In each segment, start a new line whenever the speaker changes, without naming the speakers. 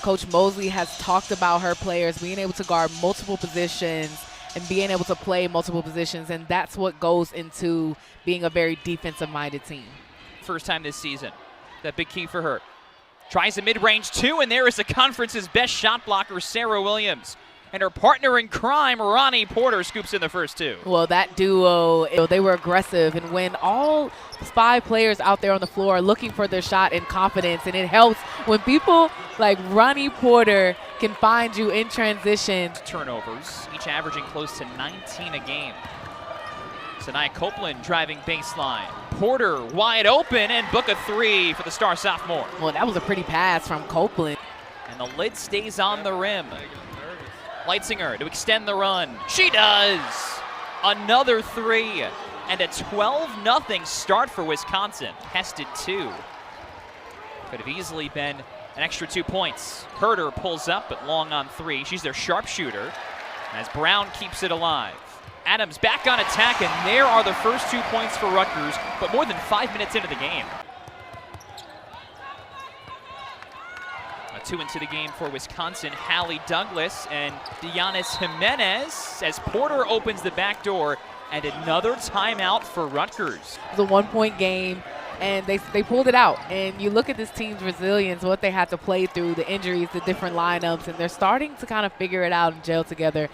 Coach Mosley has talked about her players being able to guard multiple positions and being able to play multiple positions, and that's what goes into being a very defensive-minded team.
First time this season. That big key for her. Tries a mid-range two, and there is the conference's best shot blocker, Sarah Williams. And her partner in crime, Ronnie Porter, scoops in the first two.
Well, that duo, they were aggressive. And when all 5 players out there on the floor are looking for their shot in confidence, and it helps when people like Ronnie Porter can find you in transition.
Turnovers, each averaging close to 19 a game. Sanaya Copeland driving baseline. Porter wide open and book a three for the star sophomore.
Well, that was a pretty pass from Copeland.
And the lid stays on the rim. Leitzinger to extend the run. She does! Another three. And a 12-0 start for Wisconsin. Tested 2. Could have easily been an extra 2 points. Herter pulls up, but long on 3. She's their sharpshooter as Brown keeps it alive. Adams back on attack, and there are the first 2 points for Rutgers, but more than 5 minutes into the game. 2 into the game for Wisconsin, Hallie Douglas and Dianis Jimenez as Porter opens the back door, and another timeout for Rutgers.
It was a 1-point game, and they pulled it out. And you look at this team's resilience, what they had to play through, the injuries, the different lineups, and they're starting to kind of figure it out and gel together.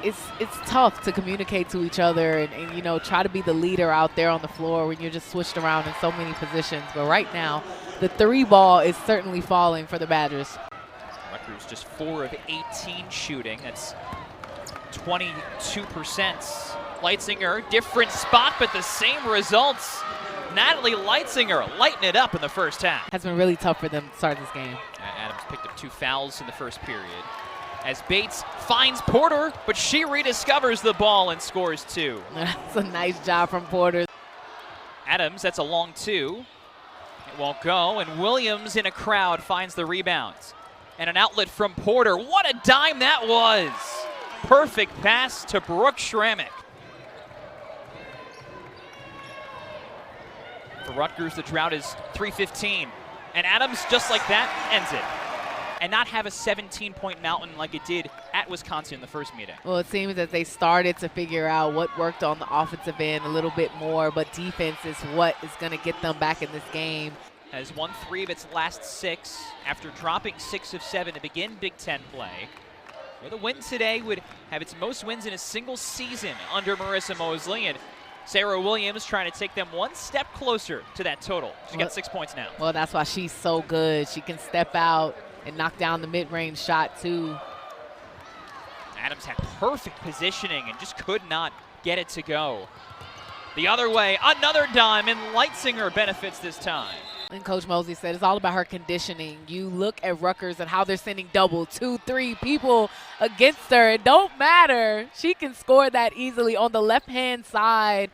It's tough to communicate to each other and you know, try to be the leader out there on the floor when you're just switched around in so many positions. But right now, the 3 ball is certainly falling for the Badgers.
Rutgers just 4 of 18 shooting. That's 22%. Leitzinger, different spot, but the same results. Natalie Leitzinger lighting it up in the first half.
Has been really tough for them to start this game.
Adams picked up 2 fouls in the first period. As Bates finds Porter, but she rediscovers the ball and scores 2.
That's a nice job from Porter.
Adams, that's a long 2. It won't go, and Williams in a crowd finds the rebounds. And an outlet from Porter. What a dime that was! Perfect pass to Brooke Schrammick. For Rutgers, the drought is 3:15. And Adams, just like that, ends it. And not have a 17-point mountain like it did at Wisconsin in the first meeting.
Well, it seems that they started to figure out what worked on the offensive end a little bit more, but defense is what is going to get them back in this game.
Has won 3 of its last 6 after dropping 6 of 7 to begin Big Ten play. With a win today would have its most wins in a single season under Marissa Mosley, and Sarah Williams trying to take them 1 step closer to that total. She's got 6 points now.
Well, that's why she's so good. She can step out and knock down the mid-range shot, too.
Adams had perfect positioning and just could not get it to go. The other way, another dime, and Leitzinger benefits this time.
And Coach Mosley said it's all about her conditioning. You look at Rutgers and how they're sending double, 2, 3 people against her. It don't matter. She can score that easily on the left-hand side.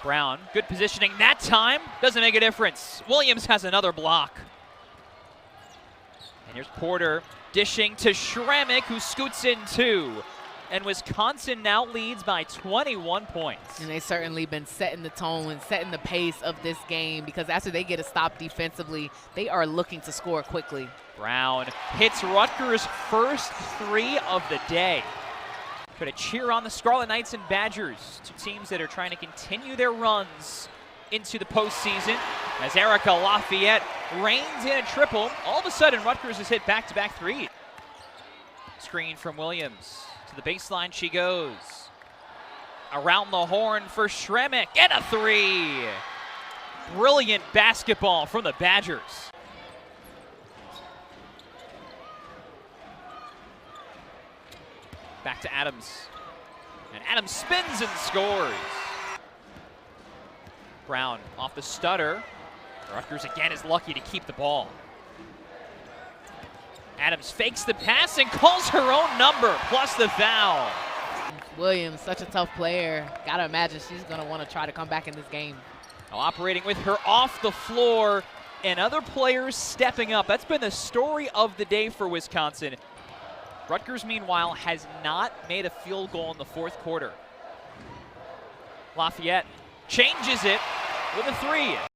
Brown, good positioning that time. Doesn't make a difference. Williams has another block. And here's Porter dishing to Schrammick, who scoots in 2. And Wisconsin now leads by 21 points.
And they've certainly been setting the tone and setting the pace of this game, because after they get a stop defensively, they are looking to score quickly.
Brown hits Rutgers' first 3 of the day. Could a cheer on the Scarlet Knights and Badgers, 2 teams that are trying to continue their runs into the postseason. As Erica Lafayette reigns in a triple, all of a sudden Rutgers has hit back-to-back 3. Screen from Williams. To the baseline she goes. Around the horn for Schrammick, and a 3. Brilliant basketball from the Badgers. Back to Adams. And Adams spins and scores. Brown off the stutter. Rutgers again is lucky to keep the ball. Adams fakes the pass and calls her own number, plus the foul.
Williams, such a tough player. Gotta imagine she's gonna want to try to come back in this game.
Now operating with her off the floor and other players stepping up. That's been the story of the day for Wisconsin. Rutgers, meanwhile, has not made a field goal in the 4th quarter. Lafayette changes it with a 3.